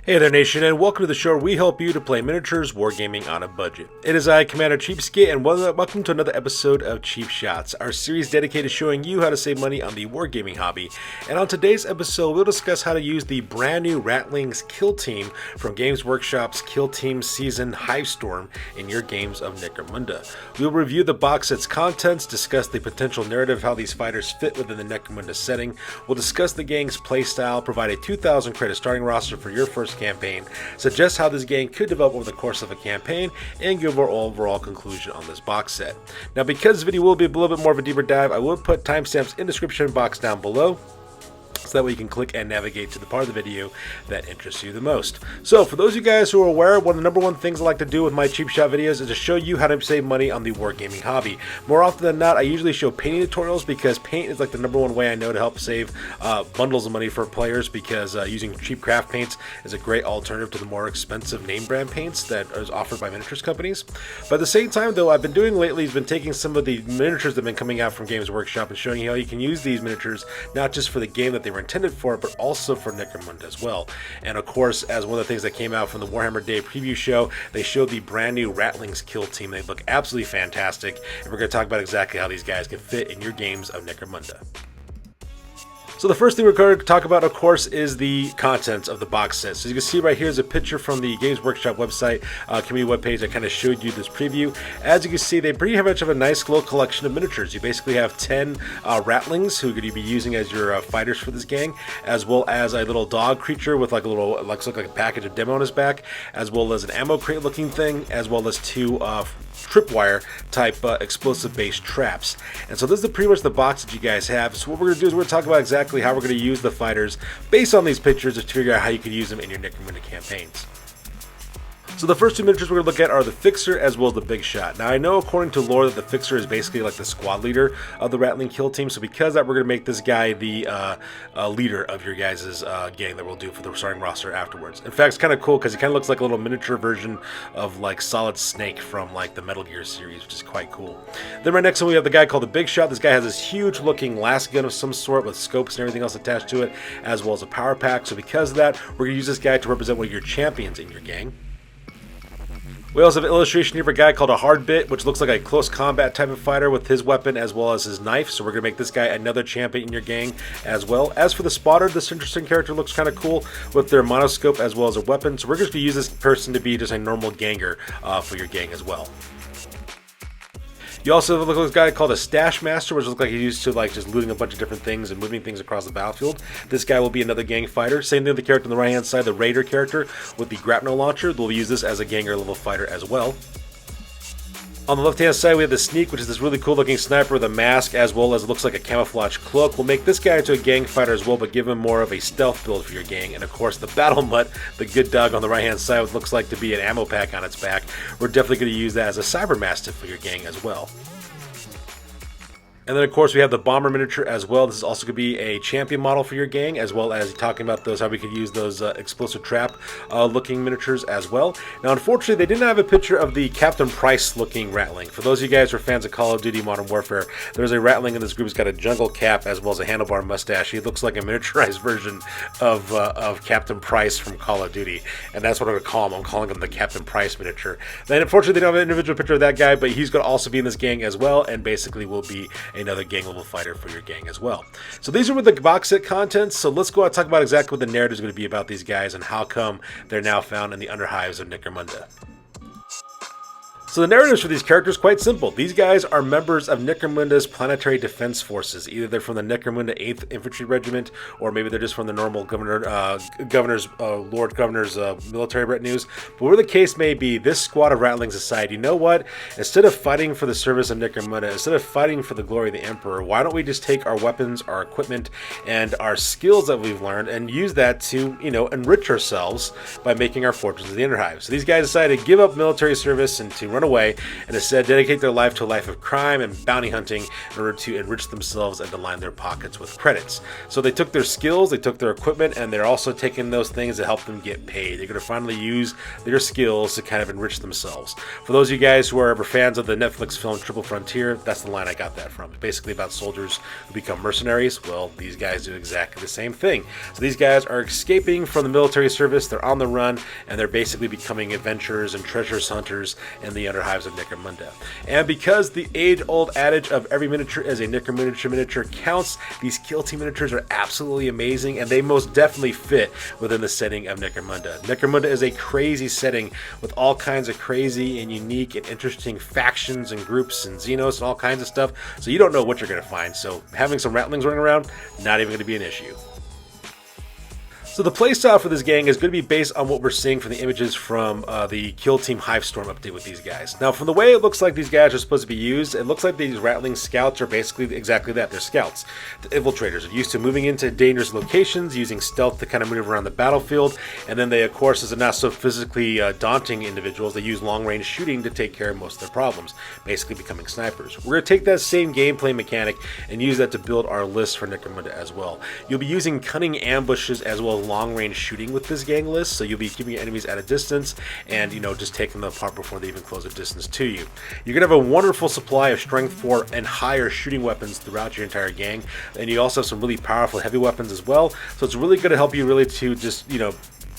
Hey there nation, and welcome to the show where we help you to play miniatures wargaming on a budget. It is I, Commander Cheapskate, and welcome to another episode of Cheap Shots, our series dedicated to showing you how to save money on the wargaming hobby. And on today's episode, we'll discuss how to use the brand new Ratling Kill Team from Games Workshop's Kill Team Season Hive Storm in your games of Necromunda. We'll review the box set's contents, discuss the potential narrative of how these fighters fit within the Necromunda setting. We'll discuss the gang's playstyle, provide a 2,000 credit starting roster for your first campaign, suggest how this gang could develop over the course of a campaign, and give our overall conclusion on this box set. Now, because this video will be a little bit more of a deeper dive, I will put timestamps in the description box down below, so that way you can click and navigate to the part of the video that interests you the most. So for those of you guys who are aware, one of the number one things I like to do with my cheap shot videos is to show you how to save money on the wargaming hobby. More often than not, I usually show painting tutorials because paint is like the number one way I know to help save bundles of money for players, because using cheap craft paints is a great alternative to the more expensive name brand paints that is offered by miniatures companies. But at the same time though, I've been doing lately is been taking some of the miniatures that have been coming out from Games Workshop and showing you how you can use these miniatures not just for the game that they were intended for, but also for Necromunda as well. And of course, as one of the things that came out from the Warhammer Day preview show, they showed the brand new Ratling Kill Team. They look absolutely fantastic, and we're going to talk about exactly how these guys can fit in your games of Necromunda. So the first thing we're going to talk about, of course, is the contents of the box set. So you can see right here is a picture from the Games Workshop website, community webpage that kind of showed you this preview. As you can see, they pretty much have a nice little collection of miniatures. You basically have 10 Ratlings who you're going to be using as your fighters for this gang, as well as a little dog creature with like a little, looks like a package of demo on his back, as well as an ammo crate looking thing, as well as two tripwire type explosive based traps. And so this is pretty much the box that you guys have. So what we're going to do is we're going to talk about exactly how we're going to use the fighters based on these pictures to figure out how you can use them in your Necromunda campaigns. So the first two miniatures we're going to look at are the Fixer as well as the Big Shot. Now I know according to lore that the Fixer is basically like the squad leader of the Ratling Kill Team, so because of that we're going to make this guy the leader of your guys' gang that we'll do for the starting roster afterwards. In fact, it's kind of cool because he kind of looks like a little miniature version of like Solid Snake from like the Metal Gear series, which is quite cool. Then right next to we have the guy called the Big Shot. This guy has this huge looking last gun of some sort with scopes and everything else attached to it, as well as a power pack. So because of that, we're going to use this guy to represent one of your champions in your gang. We also have an illustration here for a guy called a Hard Bit, which looks like a close combat type of fighter with his weapon as well as his knife. So we're going to make this guy another champion in your gang as well. As for the Spotter, this interesting character looks kind of cool with their monoscope as well as a weapon. So we're just going to use this person to be just a normal ganger for your gang as well. You also look at this guy called a Stash Master, which looks like he's used to like just looting a bunch of different things and moving things across the battlefield. This guy will be another gang fighter. Same thing with the character on the right hand side, the Raider character with the grapnel launcher. They'll use this as a ganger level fighter as well. On the left hand side we have the Sneak, which is this really cool looking sniper with a mask as well as it looks like a camouflage cloak. We'll make this guy into a gang fighter as well, but give him more of a stealth build for your gang. And of course the Battle Mutt, the good dog on the right hand side, which looks like to be an ammo pack on its back. We're definitely going to use that as a Cyber Mastiff for your gang as well. And then, of course, we have the Bomber miniature as well. This is also going to be a champion model for your gang, as well as talking about those, how we could use those explosive trap looking miniatures as well. Now, unfortunately, they didn't have a picture of the Captain Price looking Ratling. For those of you guys who are fans of Call of Duty Modern Warfare, there's a Ratling in this group who's got a jungle cap as well as a handlebar mustache. He looks like a miniaturized version of Captain Price from Call of Duty, and that's what I'm going to call him. I'm calling him the Captain Price miniature. Then, unfortunately, they don't have an individual picture of that guy, but he's going to also be in this gang as well, and basically will be another gang level fighter for your gang as well. So these are the box set contents. So let's go out and talk about exactly what the narrative is going to be about these guys and how come they're now found in the Underhives of Necromunda. So the narratives for these characters quite simple. These guys are members of Necromunda's planetary defense forces. Either they're from the Necromunda 8th Infantry Regiment, or maybe they're just from the normal Lord Governor's military retinues. But whatever the case may be, this squad of Ratlings decided, you know what? Instead of fighting for the service of Necromunda, instead of fighting for the glory of the Emperor, why don't we just take our weapons, our equipment, and our skills that we've learned and use that to, enrich ourselves by making our fortunes in the Underhive. So these guys decided to give up military service and to run away and instead dedicate their life to a life of crime and bounty hunting in order to enrich themselves and to line their pockets with credits. So they took their skills, they took their equipment, and they're also taking those things to help them get paid. They're going to finally use their skills to kind of enrich themselves. For those of you guys who are ever fans of the Netflix film Triple Frontier, that's the line I got that from. It's basically about soldiers who become mercenaries. Well, these guys do exactly the same thing. So these guys are escaping from the military service, they're on the run, and they're basically becoming adventurers and treasure hunters in the Underhives of Necromunda. And because the age-old adage of every miniature is a Necromunda miniature counts, these Kill Team miniatures are absolutely amazing, and they most definitely fit within the setting of Necromunda. Necromunda is a crazy setting with all kinds of crazy and unique and interesting factions and groups and Xenos and all kinds of stuff, so you don't know what you're going to find. So having some Ratlings running around, not even going to be an issue. So the playstyle for this gang is going to be based on what we're seeing from the images from the Kill Team Hive Storm update with these guys. Now, from the way it looks like these guys are supposed to be used, it looks like these Ratling scouts are basically exactly that. They're scouts. The infiltrators are used to moving into dangerous locations, using stealth to kind of move around the battlefield, and then they, of course, as a not so physically daunting individuals, they use long-range shooting to take care of most of their problems, basically becoming snipers. We're going to take that same gameplay mechanic and use that to build our list for Necromunda as well. You'll be using cunning ambushes as well as long-range shooting with this gang list, so you'll be keeping your enemies at a distance and, you know, just taking them apart before they even close a distance to you. You're going to have a wonderful supply of strength 4 and higher shooting weapons throughout your entire gang, and you also have some really powerful heavy weapons as well, so it's really going to help you really to just, you know,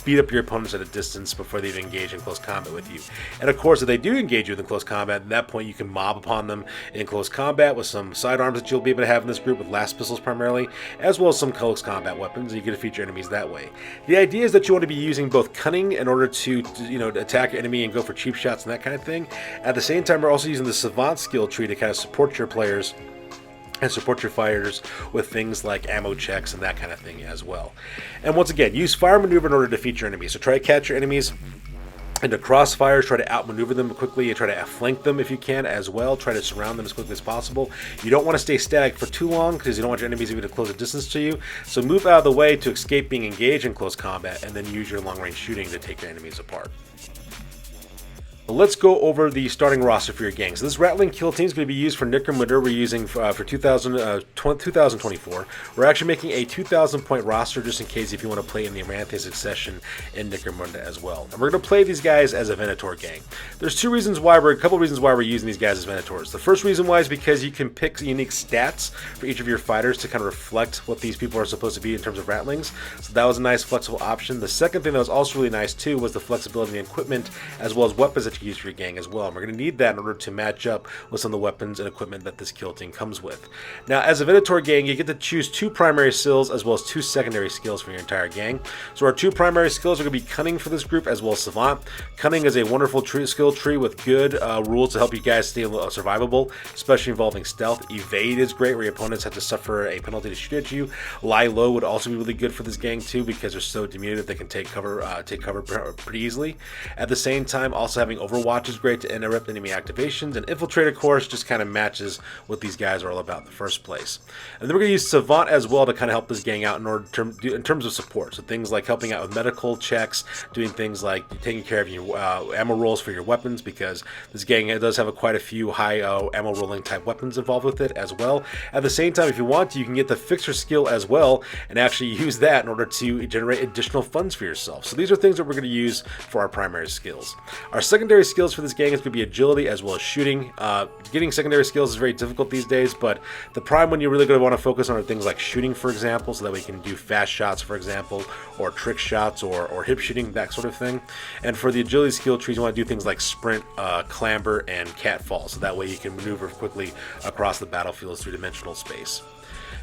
beat up your opponents at a distance before they even engage in close combat with you. And of course, if they do engage you in close combat, at that point you can mob upon them in close combat with some sidearms that you'll be able to have in this group with last pistols primarily, as well as some close combat weapons, and you get to feature enemies that way. The idea is that you want to be using both cunning in order to you know, attack your enemy and go for cheap shots and that kind of thing. At the same time, we're also using the Savant skill tree to kind of support your players and support your fighters with things like ammo checks and that kind of thing as well. And once again, use fire maneuver in order to defeat your enemies. So try to catch your enemies into crossfires, try to outmaneuver them quickly, and try to outflank them if you can as well. Try to surround them as quickly as possible. You don't want to stay static for too long because you don't want your enemies even to close a distance to you. So move out of the way to escape being engaged in close combat, and then use your long-range shooting to take your enemies apart. Let's go over the starting roster for your gang. So this Ratling Kill Team is going to be used for Necromunda. We're using for 2024. We're actually making a 2,000 point roster just in case if you want to play in the Amaranthe Succession in Necromunda as well. And we're going to play these guys as a Venator gang. There's a couple reasons why we're using these guys as Venators. The first reason why is because you can pick unique stats for each of your fighters to kind of reflect what these people are supposed to be in terms of Ratlings. So that was a nice flexible option. The second thing that was also really nice too was the flexibility in the equipment as well as weapons that use for your gang as well. And we're going to need that in order to match up with some of the weapons and equipment that this kill team comes with. Now, as a Venator gang, you get to choose 2 primary skills as well as 2 secondary skills for your entire gang. So our 2 primary skills are going to be Cunning for this group as well as Savant. Cunning is a wonderful skill tree with good rules to help you guys stay survivable, especially involving stealth. Evade is great, where your opponents have to suffer a penalty to shoot at you. Lie low would also be really good for this gang too, because they're so diminutive they can take cover pretty easily. At the same time, also having Overwatch is great to interrupt enemy activations, and Infiltrate, of course, just kind of matches what these guys are all about in the first place. And then we're going to use Savant as well to kind of help this gang out in terms of support. So things like helping out with medical checks, doing things like taking care of your ammo rolls for your weapons, because this gang does have quite a few high ammo rolling type weapons involved with it as well. At the same time, if you want to, you can get the Fixer skill as well and actually use that in order to generate additional funds for yourself. So these are things that we're going to use for our primary skills. Our secondary skills for this gang is going to be agility as well as shooting. Getting secondary skills is very difficult these days, but the prime one you're really going to want to focus on are things like shooting, for example, so that we can do fast shots, for example, or trick shots, or hip shooting, that sort of thing. And for the agility skill trees, you want to do things like sprint, clamber, and catfall, so that way you can maneuver quickly across the battlefield through dimensional space.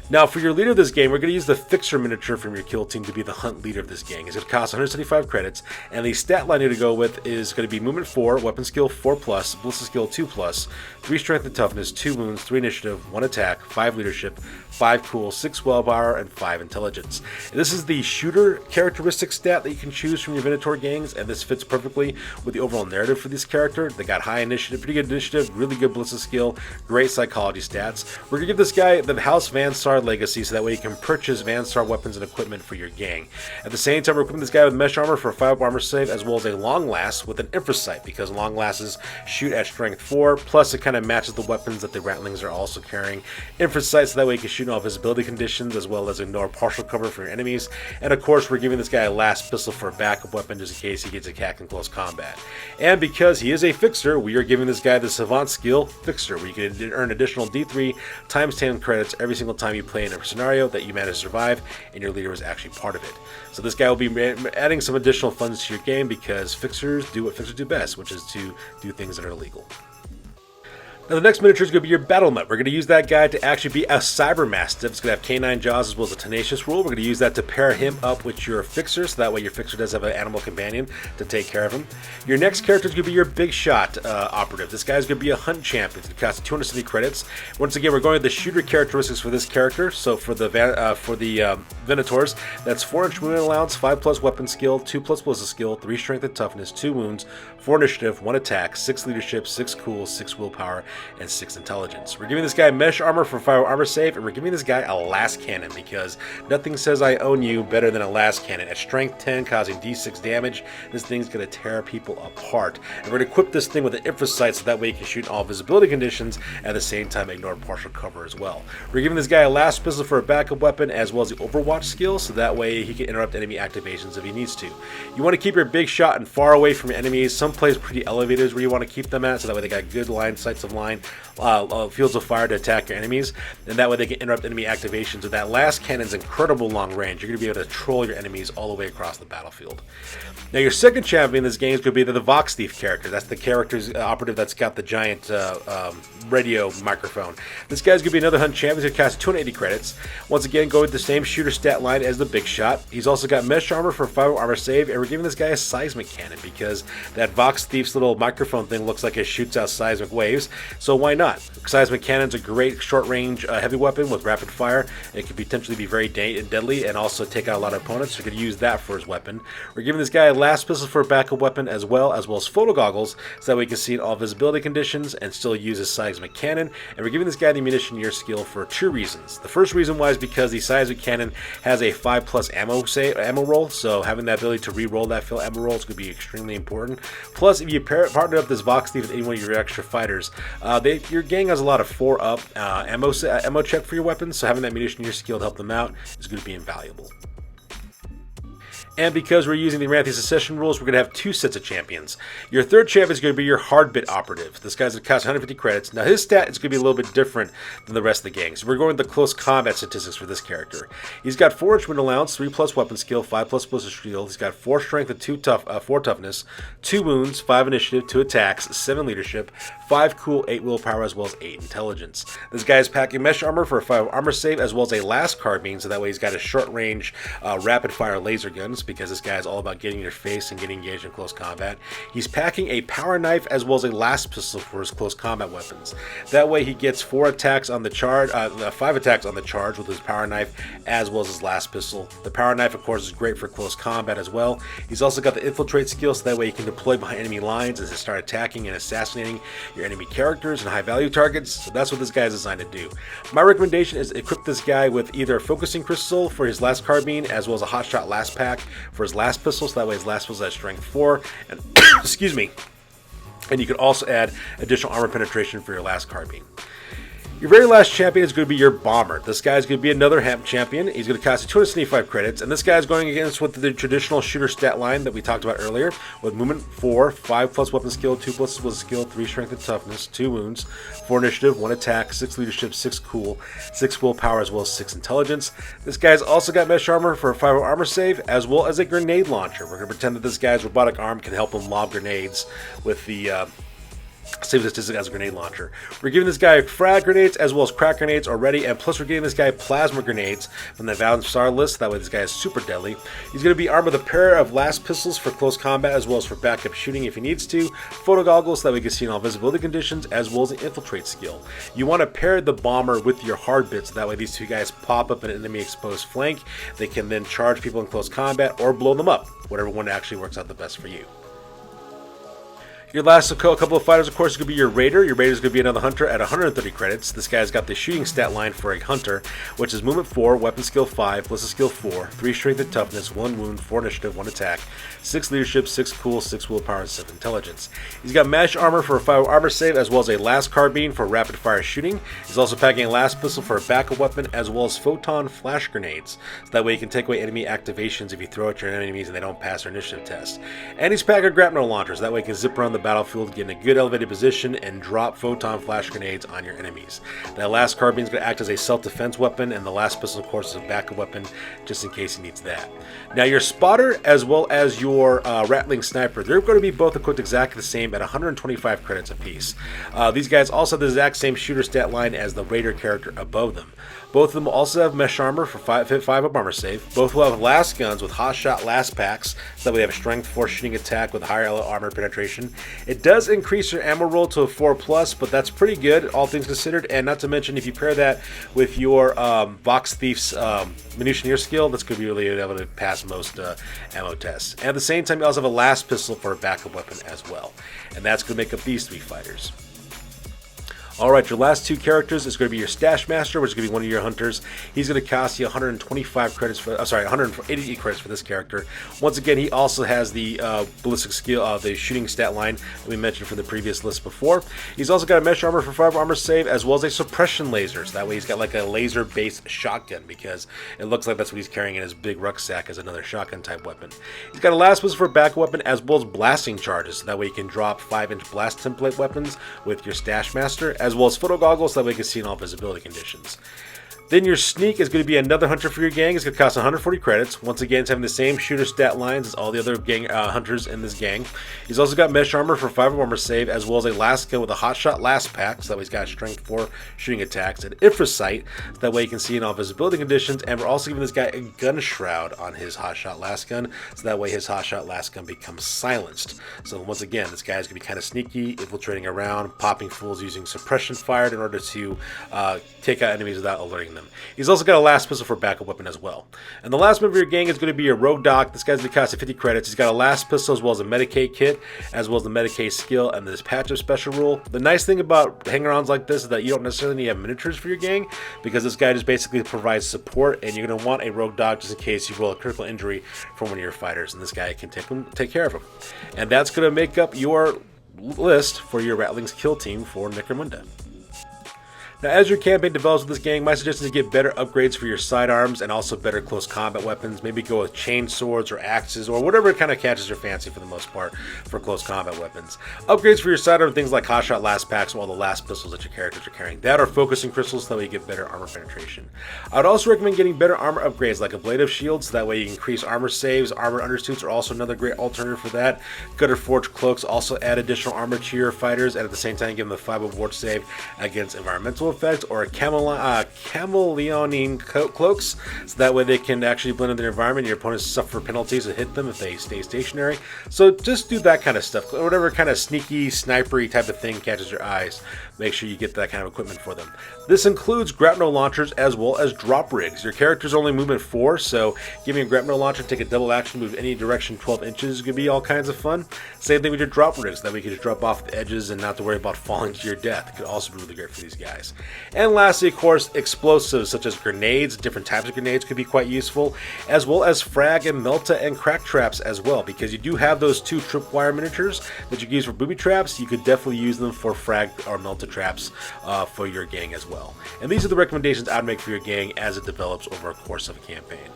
Now, for your leader of this game, we're going to use the Fixer miniature from your kill team to be the hunt leader of this gang. It's going to cost 175 credits, and the stat line you're to go with is going to be movement 4, weapon skill 4+, ballistic skill 2+, 3 strength and toughness, 2 wounds, 3 initiative, 1 attack, 5 leadership, 5 cool, 6 willpower, and 5 intelligence. And this is the shooter characteristic stat that you can choose from your Venator gangs, and this fits perfectly with the overall narrative for this character. They got high initiative, pretty good initiative, really good ballistic skill, great psychology stats. We're going to give this guy the House Van Sar Star legacy, so that way you can purchase Vanstar weapons and equipment for your gang. At the same time, we're equipping this guy with mesh armor for 5 armor save, as well as a long last with an infrasight, because long lasts shoot at strength 4, plus it kind of matches the weapons that the Ratlings are also carrying. Infrasight, so that way you can shoot in all visibility conditions, as well as ignore partial cover for your enemies. And of course, we're giving this guy a last pistol for a backup weapon, just in case he gets attacked in close combat. And because he is a fixer, we are giving this guy the Savant skill, Fixer, where you can earn additional D3 times 10 credits every single time you play in a scenario that you manage to survive, and your leader is actually part of it. So this guy will be adding some additional funds to your game, because fixers do what fixers do best, which is to do things that are illegal. Now the next miniature is going to be your Battle Nut. We're going to use that guy to actually be a Cyber Mastiff. It's going to have canine jaws as well as a tenacious rule. We're going to use that to pair him up with your Fixer, so that way your Fixer does have an animal companion to take care of him. Your next character is going to be your Big Shot Operative. This guy is going to be a Hunt Champion. It costs 260 credits. Once again, we're going with the shooter characteristics for this character. So for the Venators, that's 4-inch movement allowance, 5+ weapon skill, 2+ ballistic skill, 3 strength and toughness, 2 wounds, 4 initiative, 1 attack, 6 leadership, 6 cool, 6 willpower, and 6 intelligence. We're giving this guy mesh armor for 5 armor save, and we're giving this guy a last cannon, because nothing says I own you better than a last cannon. At strength 10, causing d6 damage, this thing's going to tear people apart. And we're going to equip this thing with an infrasight, so that way you can shoot in all visibility conditions, at the same time ignore partial cover as well. We're giving this guy a last pistol for a backup weapon, as well as the Overwatch skill, so that way he can interrupt enemy activations if he needs to. You want to keep your Big Shot and far away from enemies. Some places pretty elevated is where you want to keep them at, so that way they got good line, sights of line, fields of fire to attack your enemies, and that way they can interrupt enemy activations. With that last cannon's incredible long range, you're going to be able to troll your enemies all the way across the battlefield. Now your second champion in this game is going to be the Vox Thief character. That's the character's operative that's got the giant radio microphone. This guy's going to be another Hunt champion. He's going to cost 280 credits. Once again, go with the same shooter stat line as the Big Shot. He's also got mesh armor for 5 armor save, and we're giving this guy a seismic cannon, because that Vox Thief's little microphone thing looks like it shoots out seismic waves, so why not? Seismic cannon's a great short-range heavy weapon with rapid fire. It could potentially be very deadly and also take out a lot of opponents, so you could use that for his weapon. We're giving this guy a last pistol for a backup weapon, as well as photo goggles, so that way he can see in all visibility conditions and still use his seismic cannon. And we're giving this guy the ammunition year skill for 2 reasons. The first reason why is because the seismic cannon has a 5+ ammo roll, so having that ability to re-roll that fill ammo roll is going to be extremely important. Plus, if you partner up this Vox Thief with any one of your extra fighters, your gang has a lot of 4-up ammo check for your weapons, so having that ammunition year skill to help them out is going to be invaluable. And because we're using the Ranthi Succession rules, we're going to have 2 sets of champions. Your third champion is going to be your Hard Bit Operative. This guy's going to cost 150 credits. Now his stat is going to be a little bit different than the rest of the gang. So we're going with the close combat statistics for this character. He's got 4-inch wind allowance, 3+ weapon skill, 5+ ballistic shield. He's got 4 strength and 4 toughness, 2 wounds, 5 initiative, 2 attacks, 7 leadership, 5 cool, 8 willpower, as well as 8 intelligence. This guy is packing mesh armor for a 5 armor save, as well as a last carbine, so that way he's got a short range rapid fire laser guns, because this guy is all about getting in your face and getting engaged in close combat. He's packing a power knife as well as a last pistol for his close combat weapons. That way he gets 4 attacks on the charge, 5 attacks on the charge with his power knife as well as his last pistol. The power knife, of course, is great for close combat as well. He's also got the infiltrate skill, so that way he can deploy behind enemy lines and start attacking and assassinating your enemy characters and high value targets. So that's what this guy is designed to do. My recommendation is equip this guy with either a focusing crystal for his last carbine, as well as a hotshot last pack for his last pistol, so that way his last pistol has strength 4, and excuse me, and you can also add additional armor penetration for your last carbine. Your very last champion is going to be your Bomber. This guy is going to be another Hemp champion. He's going to cost you 275 credits, and this guy is going against with the traditional shooter stat line that we talked about earlier, with movement 4, 5+ weapon skill, 2+ ballistic skill, 3 strength and toughness, 2 wounds, 4 initiative, 1 attack, 6 leadership, 6 cool, 6 willpower, as well as 6 intelligence. This guy's also got mesh armor for a 5 armor save, as well as a grenade launcher. We're going to pretend that this guy's robotic arm can help him lob grenades with the same statistic as a grenade launcher. We're giving this guy frag grenades as well as crack grenades already, and plus we're giving this guy plasma grenades from the Vanstar list. That way this guy is super deadly. He's going to be armed with a pair of last pistols for close combat as well as for backup shooting if he needs to, photo goggles so that we can see in all visibility conditions, as well as an infiltrate skill. You want to pair the Bomber with your hard bits, so that way these 2 guys pop up an enemy exposed flank. They can then charge people in close combat or blow them up, whatever one actually works out the best for you. Your last couple of fighters, of course, is going to be your Raider. Your Raider is going to be another Hunter at 130 credits. This guy's got the shooting stat line for a Hunter, which is Movement 4, Weapon Skill 5, Ballistic Skill 4, 3 Strength and Toughness, 1 Wound, 4 Initiative, 1 Attack, 6 Leadership, 6 Cool, 6 Willpower, and 7 Intelligence. He's got Mesh Armor for a 5 Armor Save, as well as a Last Carbine for rapid fire shooting. He's also packing a Last Pistol for a backup weapon, as well as Photon Flash Grenades. So that way you can take away enemy activations if you throw at your enemies and they don't pass their initiative test. And he's packing Grapnel Launchers. That way you can zip around the battlefield, get in a good elevated position, and drop Photon Flash Grenades on your enemies. That Last Carbine is going to act as a self-defense weapon, and the Last Pistol, of course, is a backup weapon, just in case he needs that. Now, your Spotter, as well as your Ratling Sniper, they're going to be both equipped exactly the same at 125 credits apiece. These guys also have the exact same shooter stat line as the Raider character above them. Both of them also have Mesh Armor for 5 up armor save. Both will have Last Guns with Hot Shot Last Packs, so that we have Strength 4 shooting attack with higher armor penetration. It does increase your ammo roll to a 4+, but that's pretty good, all things considered, and not to mention if you pair that with your Box Thief's Munitioneer skill, that's going to be really able to pass most ammo tests. And at the same time, you also have a Last Pistol for a backup weapon as well. And that's going to make up these 3 fighters. Alright, your last 2 characters is going to be your Stash Master, which is going to be one of your hunters. He's going to cost you 125 credits for, 180 credits for this character. Once again, he also has the ballistic skill, the shooting stat line that we mentioned from the previous list before. He's also got a Mesh Armor for 5 armor save, as well as a suppression laser. So that way he's got like a laser-based shotgun, because it looks like that's what he's carrying in his big rucksack as another shotgun type weapon. He's got a Last Pistol for a backup weapon, as well as blasting charges. So that way you can drop 5-inch blast template weapons with your Stash Master, as well as photo goggles, so that way you can see in all visibility conditions. Then your Sneak is going to be another hunter for your gang. It's going to cost 140 credits. Once again, it's having the same shooter stat lines as all the other gang hunters in this gang. He's also got Mesh Armor for 5 armor save, as well as a Last Gun with a Hot Shot Last Pack, so that way he's got Strength 4 shooting attacks, and Infra Sight, so that way you can see in all visibility conditions. And we're also giving this guy a Gun Shroud on his Hot Shot Last Gun, so that way his Hot Shot Last Gun becomes silenced. So once again, this guy's going to be kind of sneaky, infiltrating around, popping fools using suppression fire in order to take out enemies without alerting them. He's also got a Last Pistol for backup weapon as well. And the last member of your gang is going to be your Rogue Doc. This guy's going to cost you 50 credits. He's got a Last Pistol as well as a Medicaid kit, as well as the Medicaid skill and this patch of special rule. The nice thing about hang-arounds like this is that you don't necessarily need to have miniatures for your gang, because this guy just basically provides support, and you're going to want a Rogue Doc just in case you roll a critical injury from one of your fighters, and this guy can take care of him. And that's going to make up your list for your Ratling Kill Team for Necromunda. Now, as your campaign develops with this gang, my suggestion is to get better upgrades for your sidearms and also better close combat weapons. Maybe go with chain swords or axes or whatever kind of catches your fancy for the most part for close combat weapons. Upgrades for your sidearm, things like Hot Shot Last Packs or all the Last Pistols that your characters are carrying. That are focusing crystals, so that way you get better armor penetration. I would also recommend getting better armor upgrades like Ablative Shields, so that way you increase armor saves. Armor undersuits are also another great alternative for that. Gutter Forge Cloaks also add additional armor to your fighters, and at the same time give them the 5 award save against environmental effects, or a chameleoning cloaks, so that way they can actually blend in their environment. Your opponents suffer penalties that hit them if they stay stationary. So just do that kind of stuff. Whatever kind of sneaky, snipery type of thing catches your eyes, make sure you get that kind of equipment for them. This includes grapnel launchers as well as drop rigs. Your character's only movement 4, so giving a grapnel launcher, take a double action, move any direction 12 inches is going to be all kinds of fun. Same thing with your drop rigs, that way you can just drop off the edges and not to worry about falling to your death. It could also be really great for these guys. And lastly, of course, explosives such as grenades, different types of grenades could be quite useful, as well as frag and melta and crack traps as well, because you do have those 2 tripwire miniatures that you can use for booby traps. You could definitely use them for frag or melta traps for your gang as well. And these are the recommendations I'd make for your gang as it develops over a course of a campaign.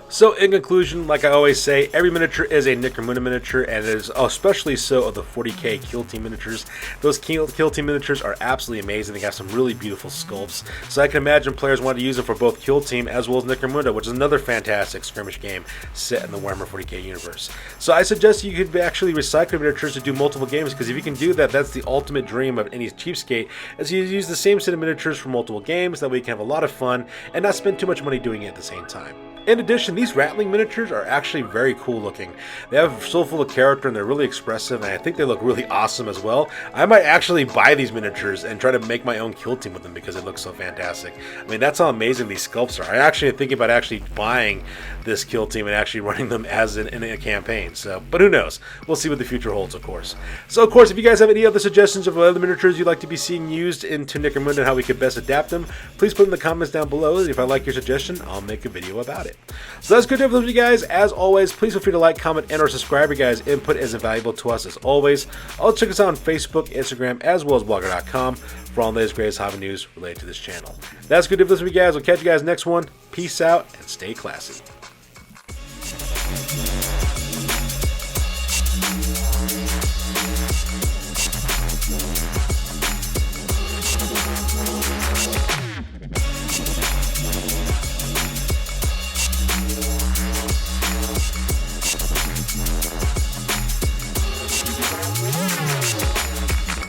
So in conclusion, like I always say, every miniature is a Necromunda miniature, and it is especially so of the 40k Kill Team miniatures. Those Kill Team miniatures are absolutely amazing. They got some really beautiful sculpts. So I can imagine players want to use them for both Kill Team as well as Necromunda, which is another fantastic skirmish game set in the Warhammer 40k universe. So I suggest you could actually recycle miniatures to do multiple games, because if you can do that, that's the ultimate dream of any cheapskate, is you use the same set of miniatures for multiple games. That way you can have a lot of fun and not spend too much money doing it at the same time. In addition, these Ratling miniatures are actually very cool looking. They have so full of character and they're really expressive, and I think they look really awesome as well. I might actually buy these miniatures and try to make my own kill team with them because it looks so fantastic. I mean, that's how amazing these sculpts are. I actually am thinking about actually buying this kill team and actually running them as in a campaign. So, but who knows? We'll see what the future holds, of course. So, of course, if you guys have any other suggestions of other miniatures you'd like to be seeing used into Necromunda and how we could best adapt them, please put in the comments down below. If I like your suggestion, I'll make a video about it. So that's good to have with you guys. As always, please feel free to like, comment, and or subscribe. Your guys' input is invaluable to us as always. Also check us out on Facebook, Instagram, as well as blogger.com for all the latest greatest hobby news related to this channel. That's good to have with you guys. We'll catch you guys next one. Peace out and stay classy.